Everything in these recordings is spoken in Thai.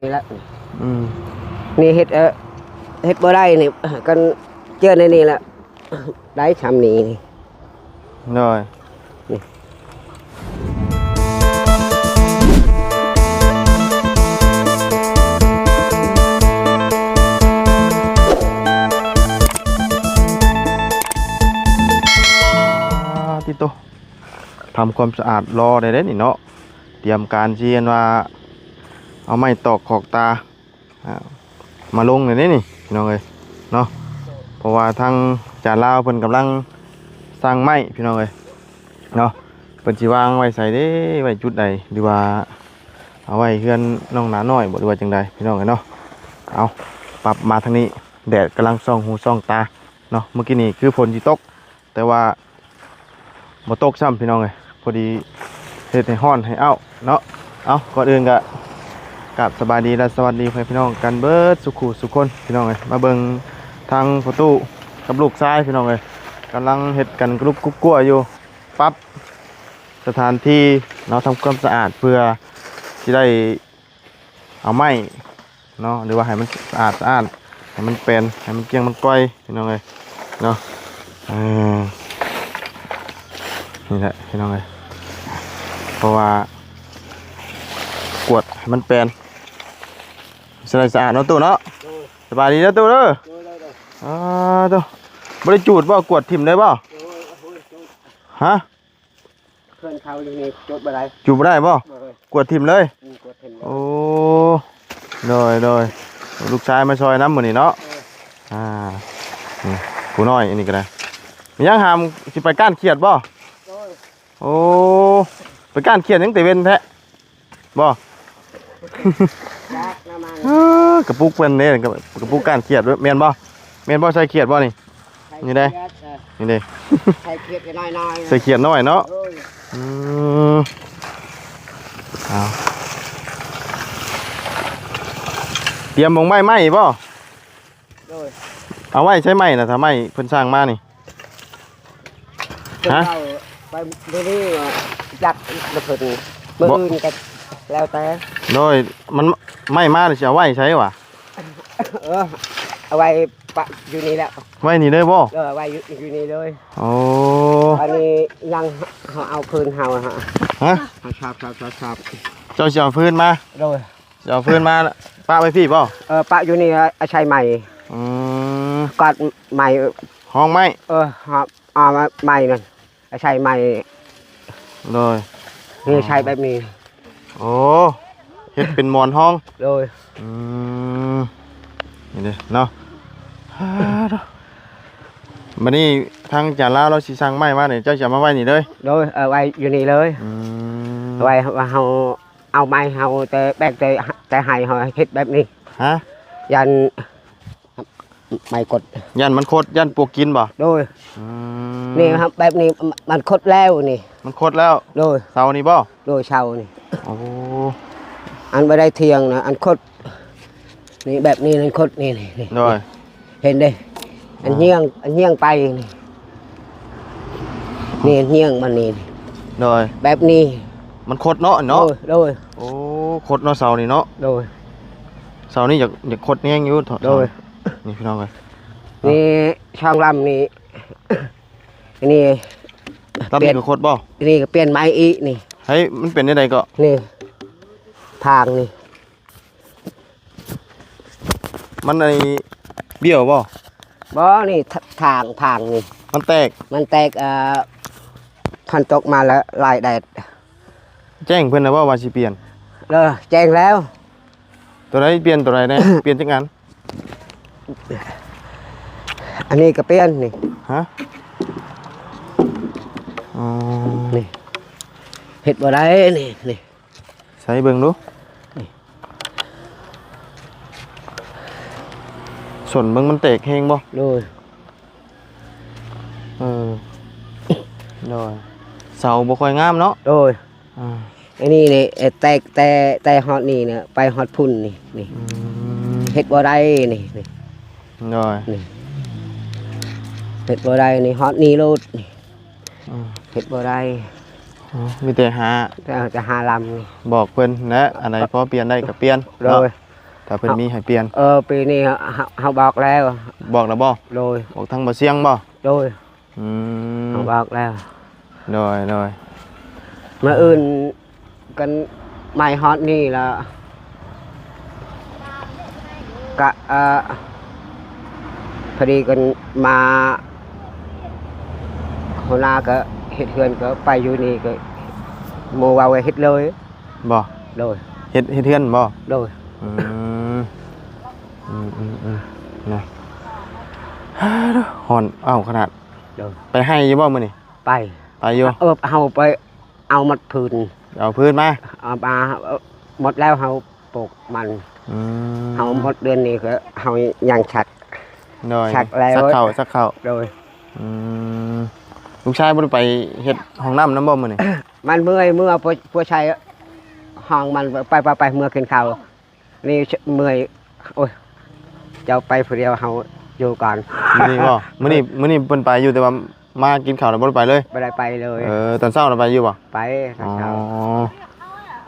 นี่แหละอืมนี่เฮ็ดบ่ได้นี่กันเจอในนี่แหละได้ชำนี้นี่rồi นี่ที่โตทำความสะอาดรอได้เด้นี่เนาะเตรียมการเชียนว่าเอาไม้ตอกขอกตาอ่ามาลงเลยนี่พี่น้องเอ้ยเนาะเพราะว่าทางจานลาวเพิ่นกำลังสร้างไม้พี่น้องเอ้ยเนาะเพิ่นสิวางไว้ใส่เด้ไว้จุดใดหรือว่าเอาไว้เฮือนน้องหนาน้อยบ่หรือว่าจังใดพี่น้องเอ้ยเนาะเอาปรับมาทางนี้แดดกำลังส่องหูส่องตาเนาะเมื่อกี้นี่คือฝนสิตกแต่ว่าบ่ตกซ้ำพี่น้องเอ้ยพอดีเฮ็ดให้ร้อนให้เอ้าเนาะเอาก่อนอื่นก็กราบสบายดีและสวัสดีพี่น้องกันเบิดสุขุสุขคนพี่น้องเอ้ยมาเบิ่งทางประตูกับลูกชายพี่น้องเอ้ยกำลังเฮ็ดกันกรุบกรุบกลัวอยู่ปรับสถานที่เนาะทำความสะอาดเพื่อที่ได้เอาไม้เนาะหรือว่าให้มันสะอาดให้มันเป็นให้มันเกลี้ยงมันก้อยพี่น้องเอ้ยเนาะนี่แหละพี่น้องเอ้ยเพราะว่ากวดให้มันเป็นสะอาดเนาะตู้เนาะสบายดีนะตู้เด้อตู้บริจูดบ่กวดถิ่มได้บ่ฮะเพื่อนเขาอยู่นี่จบบ่ได้จูบบ่ได้บ่กวดถิ่มเลยโอ้โดยลูกชายมาซอยน้ำมื้อนี้เนาะนี่ผู้น้อยอันนี้ก็ได้มียังหามสิไปก้านเขียดบ่โอ้ไปก้านเขียดยังแต่เว้นแท้บ่กระปุกเป็นเนี่ยกระปุกก้านเขียดแม่นบ่ใส่เขียดบ่นี่นี่เด้นี่เด้ใส่เขียดน้อยใส่เขียดน้อยเนาะเอาเตรียมมงไม้บ่เอาไว้ใช้ไม้นะถ้าไม้เพิ่นสร้างมานี่ฮะไปดูนี่จักระเบิดมืออื่นกันแล้วแต่โดยมันไม้มาจะเอาไว้ใช้วะเอาไว้ปะอยู่นี่แล้วไว้นี่เลยบ่ไว้อยู่นี่เลยโอ้อันนี้ยังเอาพื้นเฮาฮะชอบเจ้าจะเอาพื้นมาโดยจะเอาพื้นมาป้าไปพี่บ่ปะอยู่นี่ใช้ใหม่กอดใหม่ห้องไม้ใหม่นั่นใช้ใหม่เลยนี่ใช้แบบนี้โอ้เฮ็ดเป็นหมอนห้องเลยนี่เด้เนาะบัดนี้ทางจานลาวเราสิสั่งไม้มาเนี่ยเจ้าจะมาไว้นี่เลยโดยไว้อยู่นี่เลยไว้เฮาเอาไม้เฮาแต่แบกแต่ให้เฮาเฮ็ดแบบนี้ฮะยันไม่กดยันมันคดยันปวกกินบ่โดยนี่ครับแบบนี้มันคดแล้วนี่มันคดแล้วโดยเสานี่บ่โดยเสานี่โอ้อันไม่ได้เทียงนะอันคดนี่แบบนี้นั่นคดนี่โดยเห็นดิอันเหี้ยงไปนี่เหี้ยงมันนี่โดยแบบนี้มันคดเนาะโดยโอ้คดเนาะเสานี่เนาะโดยเสานี่อยากคดแห้งอยู่โดยนี่พี่น้องเลยนี่ช่างลำนี่นี่ลำนี่ก็คดบ่นี่ก็เปลี่ยนไม้อีนี่เฮ้ยมันเป็นยังไงก็นี่ทางนี่มันไอเบี้ยวบ่นี่ทางนี่มันแตกพันตกมาแล้วลายแดดแจ้งเพื่อนนะว่าสิเปลี่ยนแจ้งแล้วตัวไหนเปลี่ยนตัวไหนเนี่ยเปลี่ยนจังงั้นอันนี้ก็เปลี่ยนนี่ฮะนี่เห็ดบ่ได้นี่ใส่เบิ่งดูส่วนเบิ่งมันแตกแห้งบ่โดยโดยเสาบ่ค่อยงามเนาะโดยอันนี้นี่แต่ฮอดนี่เนี่ยไปฮอดพุ่นนี่เห็ดบ่ได้นี่โดยนี่เห็ดบ่ได้นี่ฮอตนี่โลดนี่เห็ดบ่ได้มีแต่จะหาลำนี่บอกเพิ่นนะอะไรพอเปลี่ยนได้ก็เปลี่ยนโดย ถ้าเพิ่นมีให้เปลี่ยน ปีนี้เฮาบอกแล้ว บอกแล้วบ่ โดย บอกทางบ่เสียงบ่ โดย อืม เฮาบอกแล้ว โดย มาอื่นกันไม่ฮอตนี่ละกะพอดีกันมาหัวหน้าก็เฮ็ดเฮือนก็ไปอยู่นี่ก็โมว่าไว้เฮ็ดเลย บ่ โดย เฮ็ดเฮือนบ่ โดย อืมนะฮ้อนอ้าวขนาด โดย ไปให้อยู่บ่มื้อนี้ ไป ไปอยู่ เฮาไปเอามัดพื้น เอาพื้นมา เอามาหมดแล้วเฮาปลูกมัน อืม เฮาหมดเดือนนี้ก็เฮายังชัก โดย ชักแล้ว สักเข้า โดย อืมลูกชายบ่ได้ไปเฮ็ดห้องน้ำนำบ่มื้อนี้ มันเมื่อผู้ชายห้องมันไปเมื่อกินข้าวนี่เมื่อยโอ้ยจะไปผู้เดียวเฮาอยู่ก่อน มื้อนี้บ่มื้อนี้เพิ่นไปอยู่แต่ว่ามากินข้าวแล้วบ่ได้ไปเลย ไม่ได้ไปเลย ตอนเช้าเราไปอยู่บ่ ไปตอนเช้า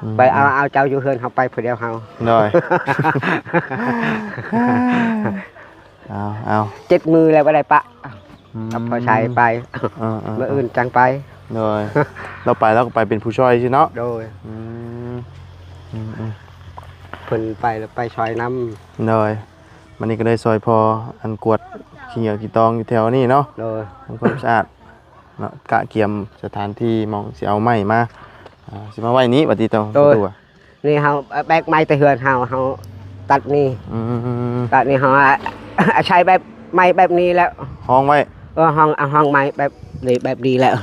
อืม ไปเอาเจ้าอยู่เฮือนเฮาไปผู้เดียวเฮา ได้ เอา 7 มือแล้วบ่ได้ปะกับผู้ชายไป เ เมื่ออื่นจังไป โดยเราไปแล้วก็ไปเป็นผู้ช่วยใช่เนาะ โดย อืม เพิ่นไปแล้วไปซอยน้ำ โดยวันนี้ก็ได้ซอยพออันกวดขี้เหงียวขี้ตองอยู่แถวนี้เนาะ โดย ทำความสะอาดเนาะกะเกียมสถานที่มองสิเอาไม้มาสิมาไว้นี้บัดนี้ต้องตัว นี่เฮาแบกไม้แต่เฮือนเฮาตัดนี่ ตัดนี่เฮาใช้แบบไม้แบบนี้แล้ว ห้องไว้ ห้องไม้แบบดีแล้ว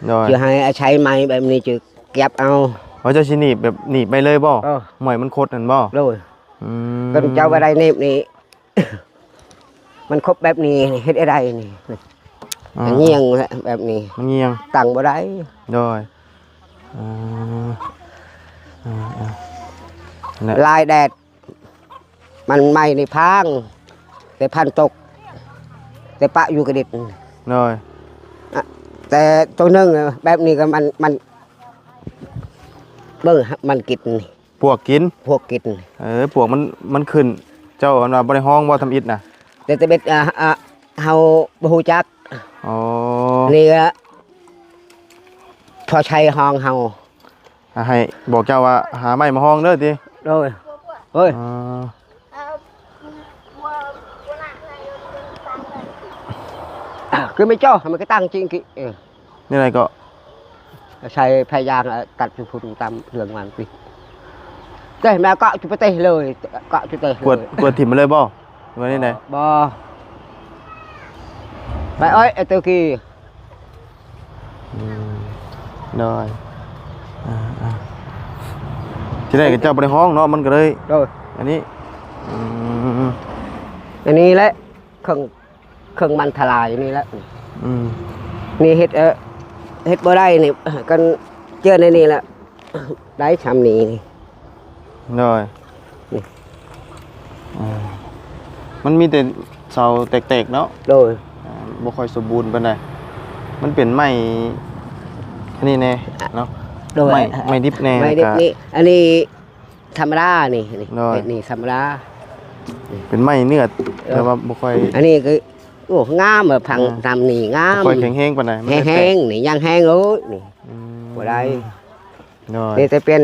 โดย จะให้ใช้ไม้แบบนี้จะเก็บเอา เขาจะชิหนีบแบบหนีบไปเลยบ่ เออ หมอยมันคดนั่นบ่ โดย อืม ก็เจ้าอะไรเนบนี่ มันครบแบบนี้เฮ็ดอะไรนี่เงียงแบบนี้ มันเงียง ตั้งบ่ได้ โดยนั่นแหละ ลายแดด มันไหม้ในพังแต่พันตก แต่ปะอยู่กระดิษ โดย แต่ตัวหนึงแบบนี้ก็มันเบิ่งมันกินนี่ ปวกกิน พวกกิน ปวกมันขึ้น เจ้าอันว่าบ่ได้ห้องบ่ทำอิฐน่ะ แต่เบ็ดเฮาบ่ฮู้จัก อ๋อ นี่ก็พอใช้ห้องเฮา ให้บอกเจ้าว่าหาไม้มาห้องเด้อติ โดยเฮ้ย อ๋อ คือไม่เจ้ามันก็ตั้งจริงกิ นี่อะไรก็ ใช้พยายามตัดจุดตามเรื่องมันสิเต้แม่ก็จุดไปเต้เลยก็จุดเต้ กวดถิ่มมาเลยบ่ว่านี่ไหน บ่ไปเอ้ยไอ้ตัวกี้ ได้ที่ได้กับเจ้าบ่ได้ห้องเนาะมันก็เลย โดย อันนี้ อันนี้แหละเครื่องมันทลายนี่แหละ นี่เฮ็ดบ่ได้นี่กันเจอในนี่แหละได้ทำนี่นี่ ได้ นี่ มันมีแต่เสาแตกๆเนาะ โดย บ่ค่อยสมบูรณ์ปานใดมันเป็นไม้อันนี้แน่เนาะ โดย ไม้ดิบแน่ ไม่ได้ แล้วก็ นี่อันนี้ธรรมดานี่ โดย เฮ็ดนี่ธรรมดา เป็นไม้เนื้อแต่ว่าบ่ค่อย อันนี้คือโอ้งามแบบพังทำนี่งาม บ่ค่อยแข็งแรงปานใดมัน แห้งๆนี่ยังแห้งเลยนี่ บ่ได้ ได้ นี่จะเป็น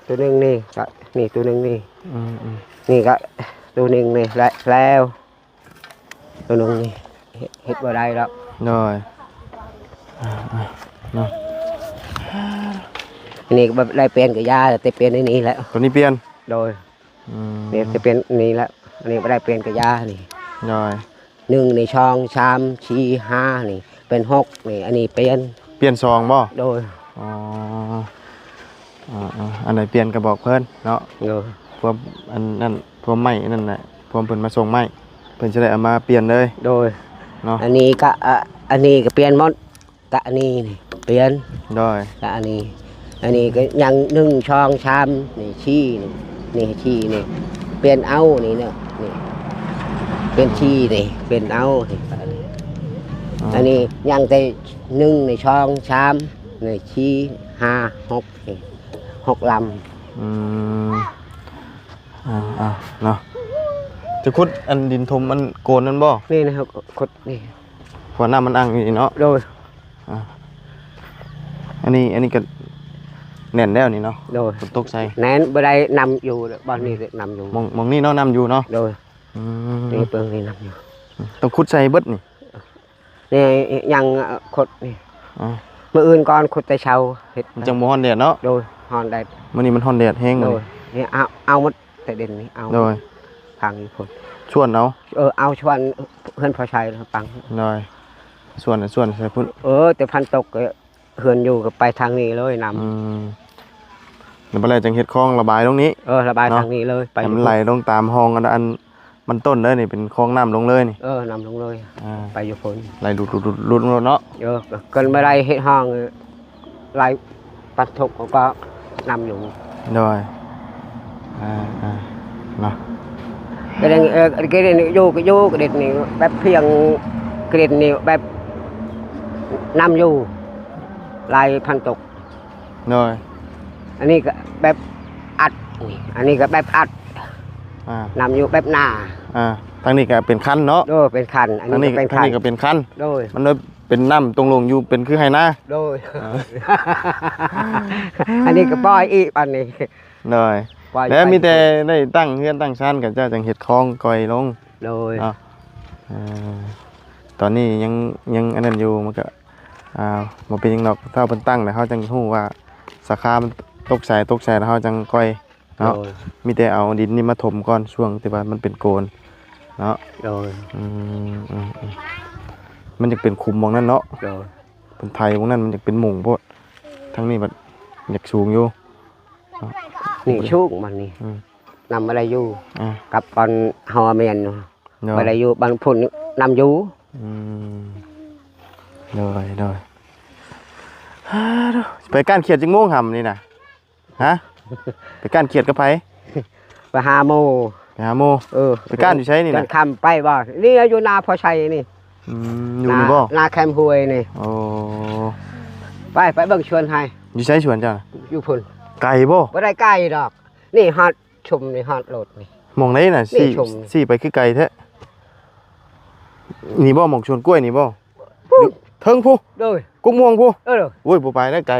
ตัวหนึงนี่ก็นี่ตัวหนึงนี่ นี่ก็ตัวหนึงนี่แล้วตัวหนึงนี่เฮ็ดบ่ได้แล้ว ได้ อันนี้ก็บ่ได้เป็นกับยาแต่เป็นในนี้แล้ว ตัวนี้เปลี่ยน โดยนี่จะเป็นนี่แล้วอันนี้บ่ได้เป็นกับยานี่ ได้ 1นี่ช่อง3 4 5นี่เป็น6นี่อันนี้เป็น เปลี่ยนซองบ่ โดย อ๋ออันไหนเปลี่ยนก็บอกเพิ่นเนาะ โดย พวกอันนั้นพวกไม้นั่นแหละพวกเพิ่นมาส่งไม้เพิ่นจะได้เอามาเปลี่ยนเลย โดย เนาะ อันนี้ก็อันนี้ก็เปลี่ยนหมดกะอันนี้นี่เปลี่ยน ได้ กะอันนี้ก็ยัง1ช่อง3นี่ชี้นี่ชี้นี่เปลี่ยนเอานี่เนาะนี่เป็นชี้นี่เป็นเอานี่อันนี้ยังแต่1ในช่อง3นี่ชี้5 6นี่6ล อืม เนาะจะขุดอันดินทมมันโกนนั่นบ่ นี่นะครับขุดนี่ เพราะน้ำมันอังอยู่นี่เนาะ โดย อันนี้ก็แน่นแล้วนี่เนาะ โดย ฝนตกใส่ แน่นบ่ได้นำอยู่บ้านนี้นำอยู่ มองนี่เนาะน้ำอยู่เนาะ โดย อื นี่ ม เปิงนี่นำอยู่ ต้องขุดใส่เบิดนี่ นี่ยังขุดนี่ อ๋อ มื้ออื่นก่อนขุดแต่เช้าเฮ็ด มันจังบ่ฮ้อนแดดเนาะ โดยฮอนได้ มื้อนี้มันฮ้อนแดดแห้ง โด มื้อนี้ ยนี่เอาหมดแต่เด่นนี่เอา โดย พังอยู่พุ่น ชวนเอา เอาชวนเพื่อนพอชัยปัง โดยส่วนใส่พุ่น แต่พันตกเฮือนอยู่กับไปทางนี้เลยน อืมเดี๋ยวบ่ได้จังเฮ็ดคลองระบายตรงนี้ ำระบายทางนี้เลยไป ให้มันไหลลงตามห้องอันมันต้นเด้อนี่เป็นคลองน้ำลงเลยนี่ นำลงเลย อ่า ไปอยู่พุ่น ไหลลุดลงเนาะ เกินไม่ได้เฮ็ดห้องไล่ปัดทุกก็นำอยู่ โดยเนาะ cái này cái này vô cái đệt này bếp phiền cái đệt này bếp năm vô lạiพันตก โดย อันนี้ก็แบบอัดอันนี้ก็แบบอัด อ่าน ำอยู่แบบหน้า ทางนี้ก็เป็นคันเนาะ โดยเป็นคันอัน ทาง นี้ นี้ ก็เป็น ทาง คัน นี้ก็เป็นคัน โดย มันเลยเป็นน้ำตรงลงอยู่เป็นคือไฮนา โดยอันนี้ก็ปล่อยอีกอันนี้ โดย ปล่อย แล้วมีแต่ได้ตั้งเฮือนตั้งชั้นกับเจ้าจังเห็ดคลองก่อยลง โดย เนาะตอนนี้ยังอันนั้นอยู่มันก็บ่เป็นหยังดอกถ้าเพิ่นตั้งแล้วเฮาจังฮู้ว่าสาขามันตกใส่แล้วเฮาจังก่อยเนาะ โดย มีแต่เอาดินนี่มาถมก่อนช่วงที่ว่ามันเป็นโกนเนาะ โดย มันจะเป็นคุมมองนั่นเนาะ โดย เป็นไทยมองนั่นมันจะเป็นหมุ่งโพดทั้งนี้มันอยากสูงอยู่ นี่ชุกมันนี่นำอะไรอยู่กับตอนฮอเมียนอะไรอยู่บางพุ่นนำอยู่ โดยไปก้านเขียดจังโม่งหำนี่นะฮะไปก้านเขียดกับไผ ไปหาโม ไปหาโมไปก้านอยู่ใช้นี่ กั นะ นคำไปบ่นี่อยู่นาพอชัยนี่ อยู่นี่บ่ นาแคมหวยนี่ โอ้ ไปเบิ่งชวนให้ อยู่ใช้สวนเจ้าน่ะ อยู่พุ่น ไก่บ่ บ่ได้ใกล้ดอก นี่ฮอดชุมนี่ฮอดโหลดนี่ มองไหนน่ะ นี่ชม สี่ไปคือไก่แท้นี่บ่หมองชวนกล้วยนี่บ่เทิงผู้ โดย กุ้งม่วงผู้ เออ โอ้ยบ่ไปแล้วไก่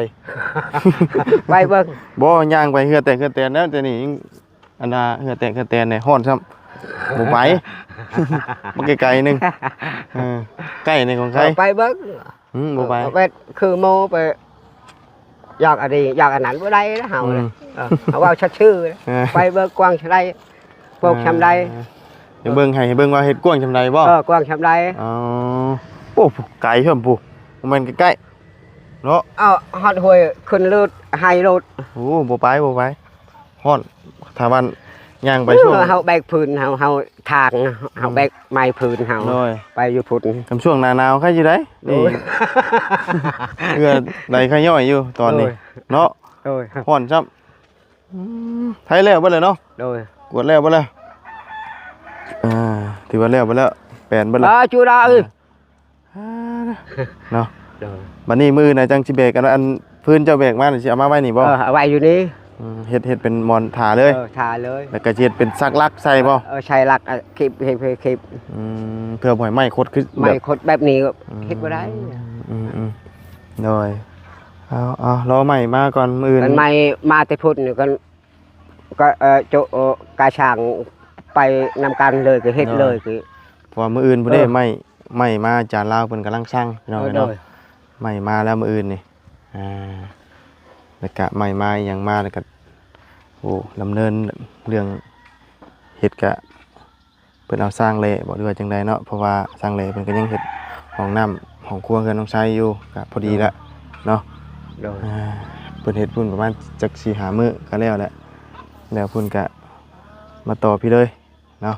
ไปเบิ่ง บ่ย่างไปเฮือแตกแล้วแต่นี่อันน่ะเฮือแตกเนี่ยฮ้อนซ้ำบ่ไป มันไกลๆนึงใกล้ในของใคร ไปเบิ่ง บ่ไป ไปคือโมไปอยากอะไรอยากอันนั้นบ่ได้นะเฮาเลยเอาว่าชัดชื่อไปเบิ่งกว้างชำไรปกชำไร เดี๋ยวเบิ่งให้เบิ่งว่าเฮ็ดกว้างชำใดบ่ กว้างชำไร อ๋อโอ้ไกลเพิ่มผู้มันใกล้ๆเนาะ เอาฮอดหวยขึ้นรถไฮรถ โอ้บ่ไปฮ้อนถ้าวันย่างไปช่วง เฮาแบกพื้นเฮาทางเฮาแบกไม้พื้นเฮา โดย ไปอยู่พุ่น คำช่วงหน้าหนาวใครสิได้นี่เพื่อใดใครย่อยอยู่ตอนนี้เนาะ โดย ฮ้อนซ้ำไทยแล้วเบ่เลยเนาะ โดย กวดแล้วเบ่แล้วถือว่าแล้วเบ่แล้วแปลนเบ่แล้ว จูดาเอ้ย เนาะ โดย บัดนี้มือน่ะจังสิแบกอันพื้นเจ้าแบกมานี่สิเอามาไว้นี่บ่ เอาไว้อยู่นี่ เฮ็ดเป็นมอนถาเลย ทาเลย แล้วก็สิเฮ็ดเป็นซักลักใส่บ่ ใช้หลักคลิปคลิป เพื่อบ่ให้ไหม้คดคือ ไม่คดแบบนี้ก็เฮ็ดบ่ได้ โดยเอารอใหม่มาก่อนมื้ออื่น มันไม่มาแต่พุ่นนี่ก็โจกาช่างไปนำกันเลยก็เฮ็ดเลยคือ เพราะว่ามื้ออื่นพุ่นเด้ไหม้มาจานลาวเพิ่นกำลังสร้างพี่น้องเนาะไหม้มาแล้วมื้ออื่นนี่แล้วก็ไหม้มาอีหยังมาแล้วก็โอ้ดำเนินเรื่องเฮ็ดก็เพิ่นเอาสร้างแลบ่ด้วยจังไดเนาะเพราะว่าสร้างแลเพิ่นก็ยังเฮ็ดห้องน้ำห้องครัวเพิ่นต้องใช้อยู่ก็พอดีแล้วเนาะเพิ่นเฮ็ดพุ่นประมาณจัก 4-5 มื้อก็แล้วแหละแล้วพุ่นก็มาต่อพี่เลยเนาะ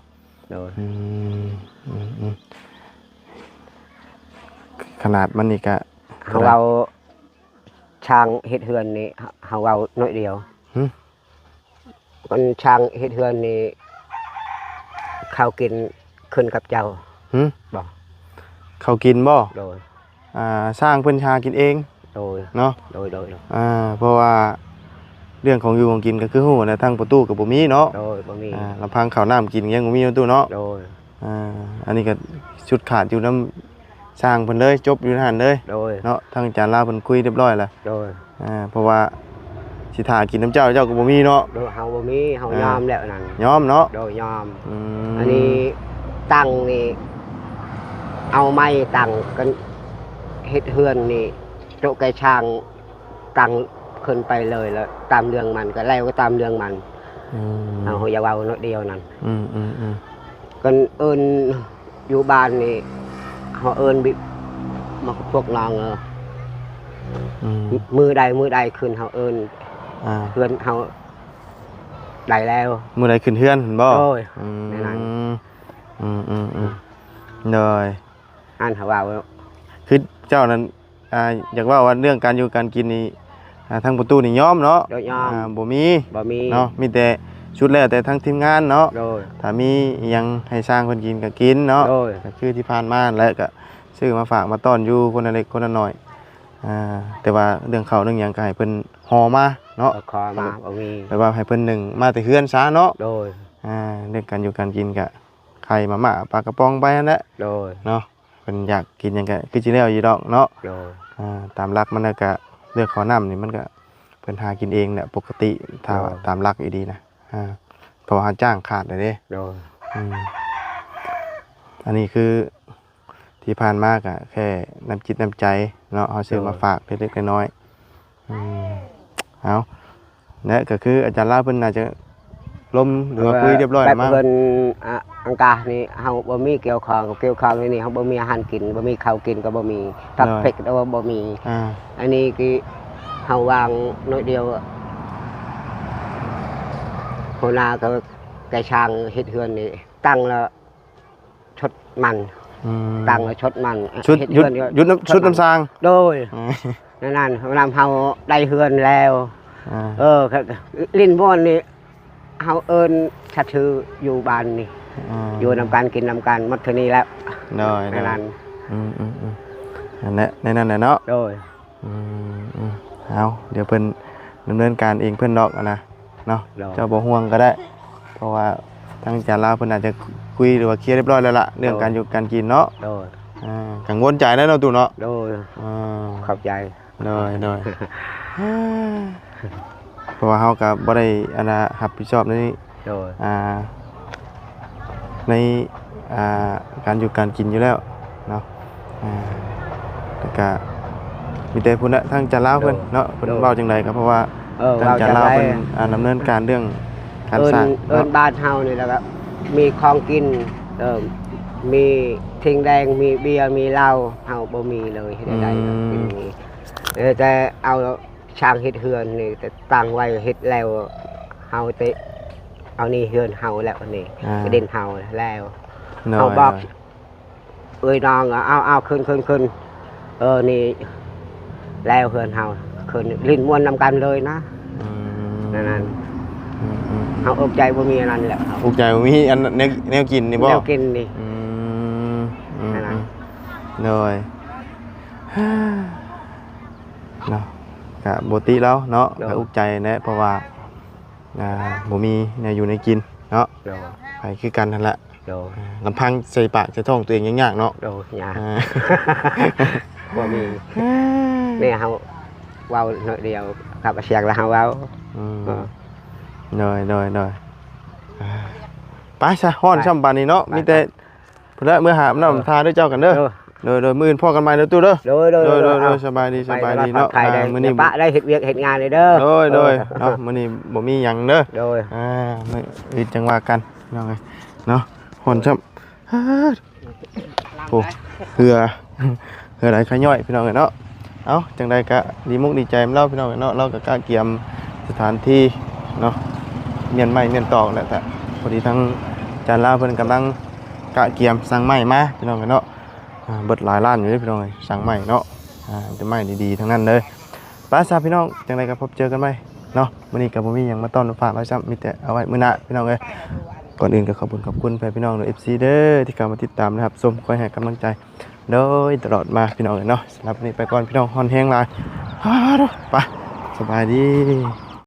ขนาดมันนี่ก็เราช่างเฮ็ดเฮือนนี่เฮาเอาน้อยเดียวมันช่างเฮ็ดเฮือนนี่ข้าวกินขึ้นกับเจ้าบ่ เขากินบ่ โดย สร้างเพิ่นชากินเอง โดย เนาะ โดย เพราะว่า เรื่องของอยู่ของกินก็คือฮู้นะทางประตูก็บ่มีเนาะ โดยบ่มี ลำพังข้าวน้ำกินยังบ่มีประตูเนาะ โดย อันนี้ก็ชุดขาดอยู่น้ำสร้างเพิ่นเลยจบอยู่นั่นเลย โดย เนาะทางอาจารย์ลาวเพิ่นคุยเรียบร้อยแล้ว โดย เพราะว่าสิถ่ากินน้ำเจ้าก็บ่มีเนาะ โดยเฮาบ่มีเฮายอมแล้วนั่น ยอมเนาะ โดยยอม ม อันนี้ตั้งนี่เอาไม้ตั้งกันเฮ็ดเฮือนนี่โตะไก่ช่างตั้งขึ้นไปเลยแล้วตามเรื่องมันก็แล้วก็ตามเรื่องมัน เอาอย่าเว้าน้อยเดียวนั่น กันเอิ้นอยู่บ้านนี่เฮาเอิ้นบิมาพวกน้องมือใดขึ้นเฮาเอิ้นเพื่อนเฮาได้แล้ว มื้อใดขึ้นเฮือนเห็นบ่ โอ้ย นั่นเลย อันเฮาเว้า คือเจ้านั้นอยากว่าเรื่องการอยู่การกินนี่ทางประตูนี่ยอมเนาะ โดยยอม บ่มี บ่มี เนาะมีแต่ชุดแล้วแต่ทั้งทีมงานเนาะ โดย ถ้ามีอิหยังให้สร้างคนกินก็กินเนาะ โดย ก็คือที่ผ่านมาและก็ซื้อมาฝากมาต้อนอยู่คนละเล็กคนละน้อยแต่ว่าเรื่องข้าวเรื่องหยังก็ให้เพิ่นห่อมาเนาะ ขอมาบ่มี แปลว่าให้เพิ่นหนึ่งมาแต่เฮือนซะเนาะ โดย เรื่องการอยู่การกินก็ไข่มาม่าปลากระป๋องไปนั่นแหละ โดย เนาะเพิ่นอยากกินหยังก็คือสิแล้วอยู่ดอกเนาะ โดย ตามหลักมันก็เรื่องข้าวน้ำนี่มันก็เพิ่นหากินเองเนี่ยปกติถ้าว่าตามหลักอีดีนะเพราะว่าจ้างขาดเลยเด้ โดย อันนี้คือที่ผ่านมากอะแค่น้ำจิตน้ำใจเนาะเอาซื้อมาฝากเล็กๆน้อยๆเอาเนี่ยก็คืออาจารย์ลาเพิ่นน่าจะล้มหรือว่าคุยเรียบร้อยแล้วมั้ง เพิ่นอังกานี่เฮาบ่มีเกี่ยวข้องกับเกี่ยวข้องนี่เฮาบ่มีอาหารกินบ่มีข้าวกินก็บ่มีทับเพ็กก็บ่มีอันนี้คือเฮาวางน้อยเดียวหัวหน้าก็ไก่ช้างเฮ็ดเฮือนนี่ตั้งแล้วชดมันตั้งแล้วชดมัน ชุดยุดชุดน้ำซาง โดยนั่นเฮาได้เฮือนแล้วลิ้นม่วนนี่เฮาเอิ้นชัดชื่ออยู่บ้านนี่อยู่นำกันกินนำกันหมดเท่านี้แล้วน้อย นั่นนั่นแหละในนั้นแหละเนาะ โดย เอาเดี๋ยวเพิ่นดำเนินการเองเพิ่นดอกนะเนาะเจ้าบ่ห่วงก็ได้เพราะว่าทางอาจารย์ลาวเพิ่นอาจจะคุยหรือว่าเคลียร์เรียบร้อยแล้วล่ะเรื่องการอยู่การกินเนาะ โดย กังวลใจแล้วเนาะตู่เนาะ โดยขอบใจ โดยเพราะว่าเฮาก็บ่ได้รับผิดชอบใน โดย ในการอยู่การกินอยู่แล้วเนาะแต่ก็มีแต่พุ่นน่ะทางอาจารย์ลาวเพิ่นเนาะเพิ่นเว้าจังไดก็เพราะว่าทางอาจารย์ลาวเพิ่นดำเนินการเรื่องการสร้างเนาะ บ้านเฮานี่แล้วก็มีของกินมีทิ้งแดงมีเบียร์มีเหล้าเฮาบ่มีเลยเฮ็ดได้กินนี้แต่เอาช่างเฮ็ดเฮือนนี่แต่ตั้งไว้เฮ็ดแล้วเฮาเตะเอานี่เฮือนเฮาแล้วนี่ประเด็นเฮาแล้วเฮาบอกน้องเอาขึ้นนี่แล้วเฮือนเฮาขึ้นลิ้นม่วนนำกันเลยนะนั่นเฮาอกใจบ่มีอันนั้นแหละ อกใจบ่มีอันแนวกินนี่บ่ แนวกินนี่เลยเนาะกะบ่ติแล้วเนาะกะอุกใจแนะเพราะว่าบ่มีแนวอยู่ในกินเนาะไปคือกันนั่นแหละลำพังใส่ปากใส่ท้องตัวเองยังยากเนาะยากบ่มีนี่เฮาเว้าหน่อยเดียวกับเสียงแล้วเฮาเว้าเลยไปซะฮ้อนช่ำบานนี้เนาะมีแต่เพิ่นละเมื่อหาน้ำทาด้วยเจ้ากันเด้อโดยมื้ออื่นพ่อกันใหม่เด้อตู้เด้อโดยสบายดีเนาะมื้อนี้ปะได้เฮ็ดเวียกเฮ็ดงานเลยเด้อโดยเนาะมื้อนี้บ่มีหยังเด้อมื้ออื่นจังว่ากันเนาะเนาะฮ้อนช่ำโอ้เหือไหลขย่อยพี่น้องเนาะเอ้าจังใดก็ดีมุกดีใจมันเล่าพี่น้องเนาะเราก็กล้าเกียมสถานที่เนาะเมียนไม้เมียนตอกแหละแต่พอดีทั้งจานลาเพิ่นกำลังกะเกียมสั่งไม้มาพี่น้องเนาะเบิดหลายล้านอยู่พี่น้องสั่งไม้เนาะเป็นไม้ดีๆทั้งนั้นเลยป้าซาพี่น้องจังใดก็พบเจอกันไหมเนาะมื้อนี้ก็บ่มีหยังมาต้อนฝากไว้ซ้ำมีแต่เอาไว้มื้อหน้าพี่น้องเอ้ยก่อนอื่นก็ขอบคุณแฟนพี่น้องใน FC เด้อที่เข้ามาติดตามนะครับชมคอยให้กำลังใจโดยตลอดมาพี่น้องเนาะสำหรับนี้ไปก่อนพี่น้องฮอนแฮงหลายไปสบายดี